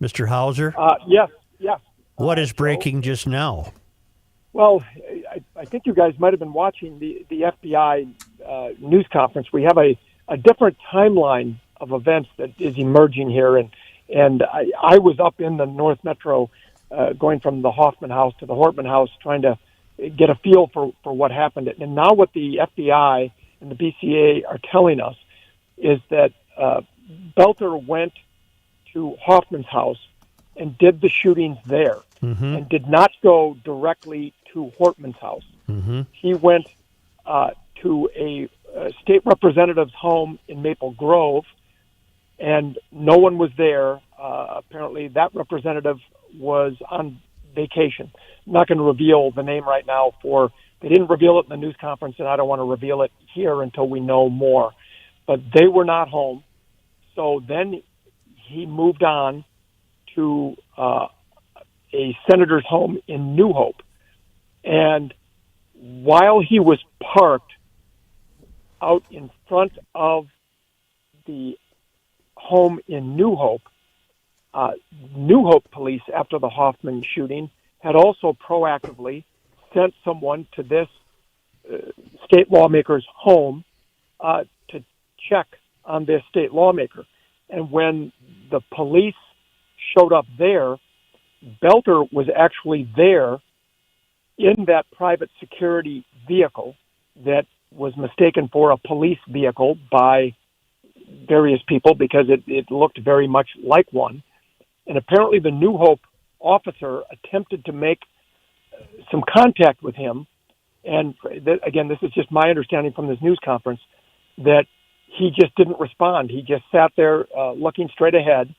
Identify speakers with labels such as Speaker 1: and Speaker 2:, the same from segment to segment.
Speaker 1: Mr. Hauser?
Speaker 2: Yes.
Speaker 1: What is breaking just now?
Speaker 2: Well, I think you guys might have been watching the FBI news conference. We have a different timeline of events that is emerging here, and I was up in the North Metro, going from the Hoffman house to the Hortman house, trying to get a feel for what happened. And now what the FBI and the BCA are telling us is that Boelter went to Hoffman's house and did the shootings there, and did not go directly to Hortman's house. He went to a state representative's home in Maple Grove, and no one was there. Apparently, that representative was on vacation. I'm not going to reveal the name right now. They didn't reveal it in the news conference, and I don't want to reveal it here until we know more. But they were not home. So then he moved on to a senator's home in New Hope. And while he was parked out in front of the home in New Hope police, after the Hoffman shooting, had also proactively sent someone to this state lawmaker's home to check on this state lawmaker. And when the police showed up there, Boelter was actually there in that private security vehicle that was mistaken for a police vehicle by various people because it looked very much like one. And apparently the New Hope officer attempted to make some contact with him. And again, this is just my understanding from this news conference, that he just didn't respond. He just sat there looking straight ahead.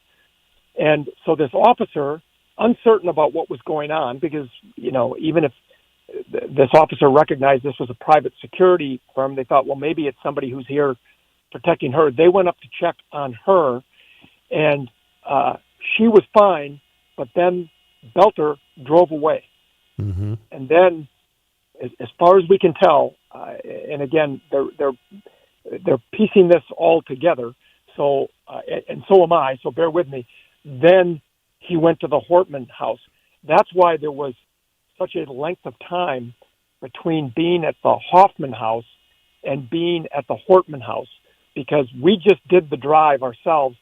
Speaker 2: And so this officer, uncertain about what was going on, because, even if this officer recognized this was a private security firm, they thought, well, maybe it's somebody who's here protecting her. They went up to check on her, and she was fine, but then Boelter drove away. And then, as far as we can tell, and again, they're piecing this all together. So, and so am I. So bear with me. Then he went to the Hortman house. That's why there was such a length of time between being at the Hoffman house and being at the Hortman house, because we just did the drive ourselves.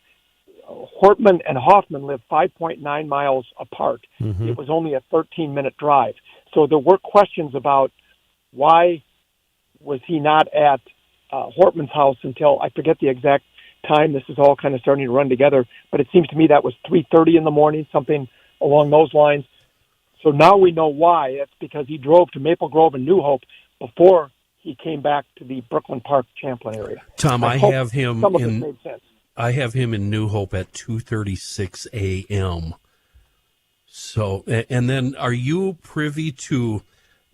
Speaker 2: Hortman and Hoffman live 5.9 miles apart. It was only a 13-minute drive. So there were questions about why was he not at Hortman's house until, I forget the exact time. This is all kind of starting to run together, but it seems to me that was 3:30 in the morning, something along those lines. So now we know why. It's because he drove to Maple Grove and New Hope before he came back to the Brooklyn Park Champlain area.
Speaker 3: Tom, I have him
Speaker 2: some of it made sense.
Speaker 3: I have him in New Hope at 2:36 a.m. So, and then are you privy to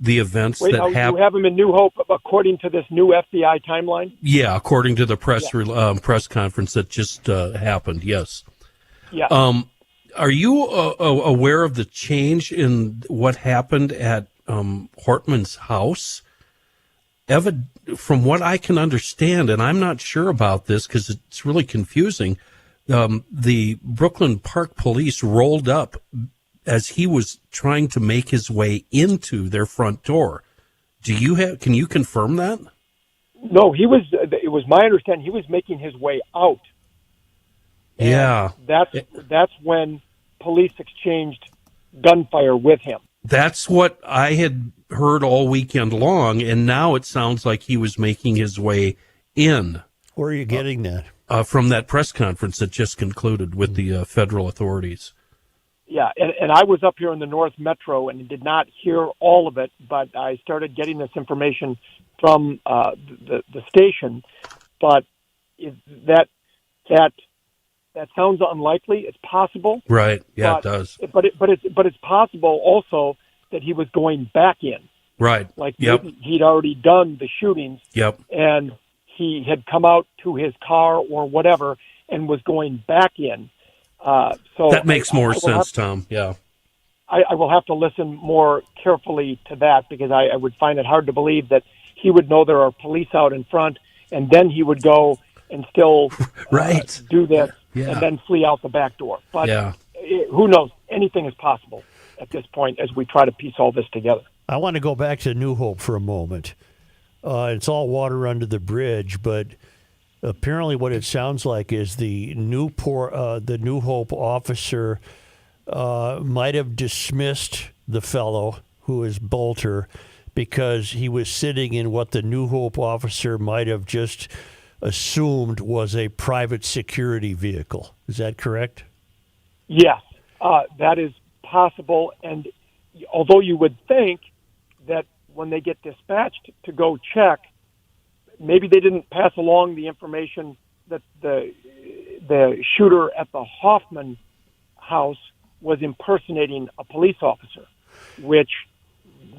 Speaker 3: the events that happened?
Speaker 2: You have him in New Hope according to this new FBI timeline?
Speaker 3: Yeah, according to the press conference that just happened, yes.
Speaker 2: Yeah.
Speaker 3: Are you aware of the change in what happened at Hortman's house? Eva, from what I can understand, and I'm not sure about this because it's really confusing, the Brooklyn Park police rolled up as he was trying to make his way into their front door. Can you confirm that?
Speaker 2: No, it was my understanding he was making his way out. And
Speaker 3: yeah.
Speaker 2: That's when police exchanged gunfire with him.
Speaker 3: That's what I had heard all weekend long, and now it sounds like he was making his way in.
Speaker 1: Where are you getting that?
Speaker 3: From that press conference that just concluded with the federal authorities.
Speaker 2: Yeah, and I was up here in the North Metro and did not hear all of it, but I started getting this information from the station. But that sounds unlikely. It's possible,
Speaker 3: right? Yeah, it does.
Speaker 2: But it's possible also that he was going back in,
Speaker 3: right?
Speaker 2: Like maybe he'd already done the shootings, and he had come out to his car or whatever and was going back in. So
Speaker 3: that makes more sense, Tom. Yeah.
Speaker 2: I will have to listen more carefully to that, because I would find it hard to believe that he would know there are police out in front and then he would go and still
Speaker 3: right.
Speaker 2: do this and then flee out the back door. But who knows? Anything is possible at this point as we try to piece all this together.
Speaker 1: I want to go back to New Hope for a moment. It's all water under the bridge, but apparently what it sounds like is the New Hope officer might have dismissed the fellow who is Boelter because he was sitting in what the New Hope officer might have just assumed was a private security vehicle. Is that correct?
Speaker 2: Yes, that is possible. And although you would think that when they get dispatched to go check, maybe they didn't pass along the information that the shooter at the Hoffman house was impersonating a police officer, which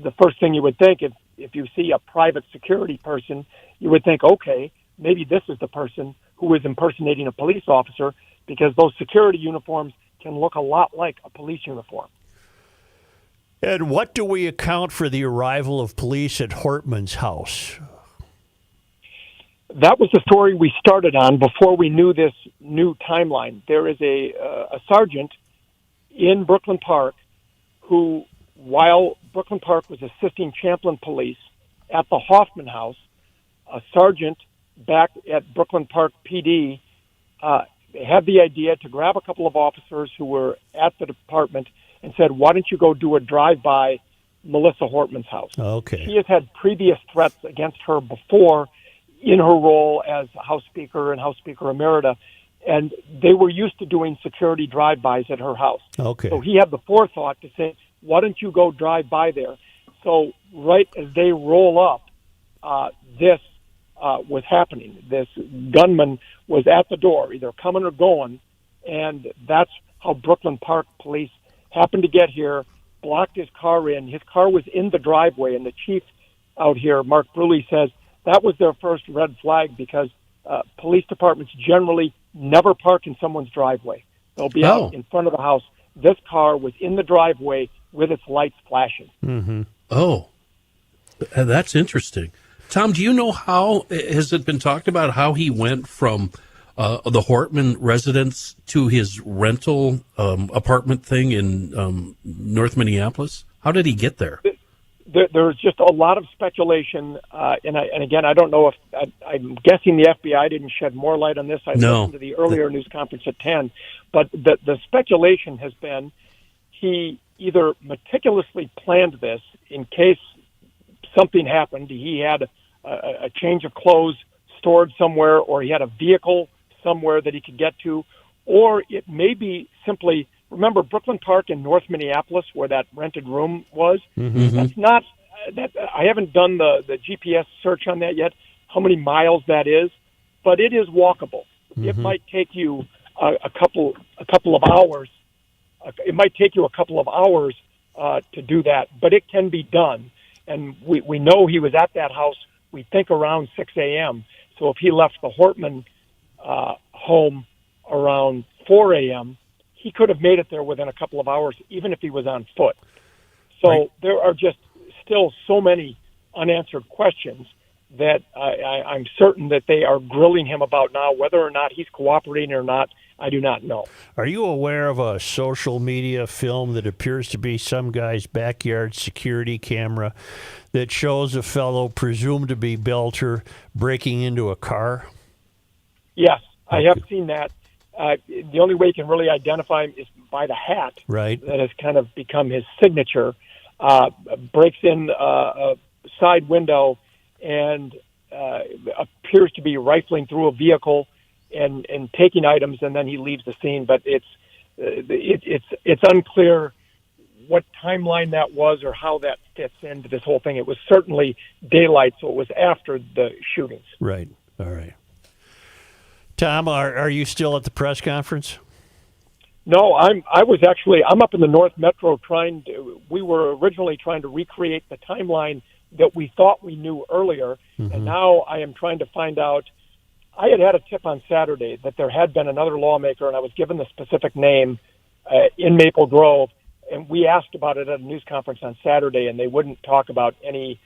Speaker 2: the first thing you would think if you see a private security person, you would think, okay, maybe this is the person who is impersonating a police officer, because those security uniforms can look a lot like a police uniform.
Speaker 1: And what do we account for the arrival of police at Hortman's house?
Speaker 2: That was the story we started on before we knew this new timeline. There is a sergeant in Brooklyn Park who, while Brooklyn Park was assisting Champlin police at the Hoffman house, a sergeant back at Brooklyn Park PD had the idea to grab a couple of officers who were at the department and said, why don't you go do a drive-by Melissa Hortman's house?
Speaker 1: Okay.
Speaker 2: She has had previous threats against her before in her role as House Speaker and House Speaker Emerita, and they were used to doing security drive-bys at her house.
Speaker 1: Okay.
Speaker 2: So he had the forethought to say, why don't you go drive by there? So right as they roll up, this was happening. This gunman was at the door, either coming or going, and that's how Brooklyn Park police happened to get here, blocked his car in. His car was in the driveway, and the chief out here, Mark Bruley, says that was their first red flag, because police departments generally never park in someone's driveway. They'll be out in front of the house. This car was in the driveway with its lights flashing.
Speaker 1: Mm-hmm.
Speaker 3: Oh, that's interesting. Tom, do you know how, has it been talked about how he went from the Hortman residence to his rental apartment thing in North Minneapolis? How did he get there?
Speaker 2: There's just a lot of speculation, and again, I don't know if I'm guessing the FBI didn't shed more light on this. I listened to the earlier news conference at 10, but the speculation has been he either meticulously planned this in case something happened. He had a change of clothes stored somewhere, or he had a vehicle somewhere that he could get to, or it may be simply, remember Brooklyn Park in North Minneapolis where that rented room was?
Speaker 1: Mm-hmm.
Speaker 2: That's not, I haven't done the GPS search on that yet, how many miles that is, but it is walkable. Mm-hmm. It might take you a couple of hours. It might take you a couple of hours to do that, but it can be done. And we know he was at that house, we think, around 6 a.m. So if he left the Hortman home around 4 a.m., he could have made it there within a couple of hours, even if he was on foot. So there are just still so many unanswered questions that I'm certain that they are grilling him about now. Whether or not he's cooperating or not, I do not know.
Speaker 1: Are you aware of a social media film that appears to be some guy's backyard security camera that shows a fellow presumed to be Boelter breaking into a car?
Speaker 2: Yes, I have seen that. The only way you can really identify him is by the hat.
Speaker 1: Right.
Speaker 2: That has kind of become his signature. Breaks in a side window and appears to be rifling through a vehicle and taking items, and then he leaves the scene. But it's unclear what timeline that was or how that fits into this whole thing. It was certainly daylight, so it was after the shootings.
Speaker 1: Right. All right. Tom, are you still at the press conference?
Speaker 2: No, I'm up in the North Metro we were originally trying to recreate the timeline that we thought we knew earlier,
Speaker 1: mm-hmm.
Speaker 2: and now I am trying to find out. I had a tip on Saturday that there had been another lawmaker, and I was given the specific name in Maple Grove, and we asked about it at a news conference on Saturday, and they wouldn't talk about any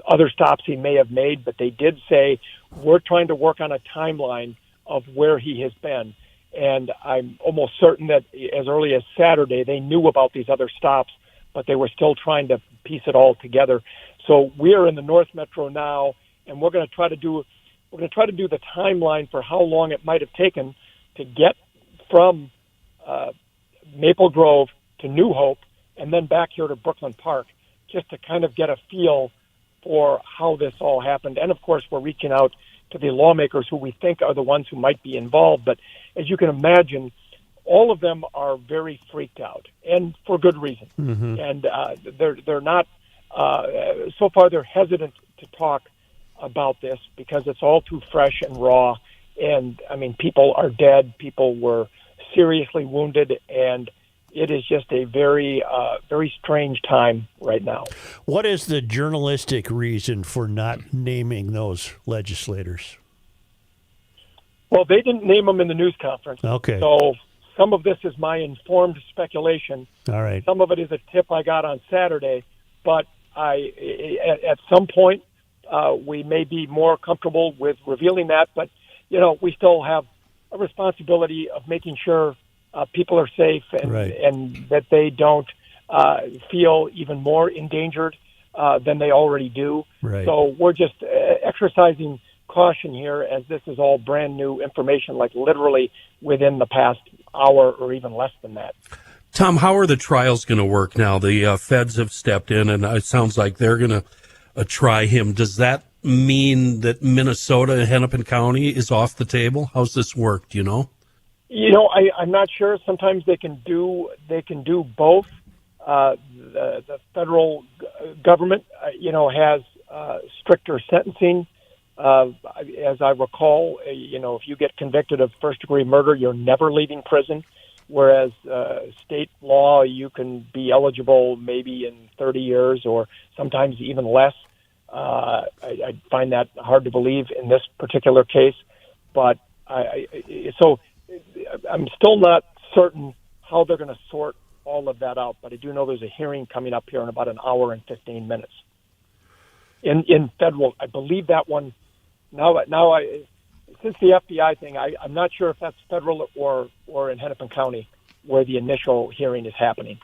Speaker 2: other stops he may have made, but they did say, we're trying to work on a timeline of where he has been. And I'm almost certain that as early as Saturday, they knew about these other stops, but they were still trying to piece it all together. So we're in the North Metro now, and we're going to try to do the timeline for how long it might have taken to get from Maple Grove to New Hope and then back here to Brooklyn Park, just to kind of get a feel for how this all happened. And of course, we're reaching out to the lawmakers who we think are the ones who might be involved. But as you can imagine, all of them are very freaked out, and for good reason. Mm-hmm. And they're not. So far, they're hesitant to talk about this because it's all too fresh and raw. And I mean, people are dead. People were seriously wounded, and it is just a very, very strange time right now.
Speaker 1: What is the journalistic reason for not naming those legislators?
Speaker 2: Well, they didn't name them in the news conference.
Speaker 1: Okay.
Speaker 2: So some of this is my informed speculation.
Speaker 1: All right.
Speaker 2: Some of it is a tip I got on Saturday, but at some point we may be more comfortable with revealing that. But we still have a responsibility of making sure people are safe and
Speaker 1: right.
Speaker 2: and that they don't feel even more endangered than they already do.
Speaker 1: Right.
Speaker 2: So we're just exercising caution here, as this is all brand new information, like literally within the past hour or even less than that.
Speaker 3: Tom, how are the trials going to work now? The feds have stepped in, and it sounds like they're going to try him. Does that mean that Minnesota, Hennepin County, is off the table? How's this work? Do you know?
Speaker 2: I'm not sure. Sometimes they can do both. The federal government, has stricter sentencing. As I recall, if you get convicted of first-degree murder, you're never leaving prison. Whereas state law, you can be eligible maybe in 30 years or sometimes even less. I find that hard to believe in this particular case, but so I'm still not certain how they're going to sort all of that out. But I do know there's a hearing coming up here in about an hour and 15 minutes. In federal, I believe that one. Now, since the FBI thing, I'm not sure if that's federal or in Hennepin County where the initial hearing is happening,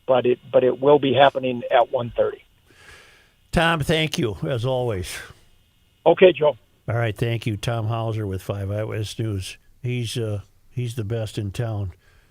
Speaker 2: but it will be happening at 1:30.
Speaker 1: Tom, thank you as always.
Speaker 2: Okay, Joe.
Speaker 1: All right, thank you, Tom Hauser with 5 Eyewitness News. He's the best in town.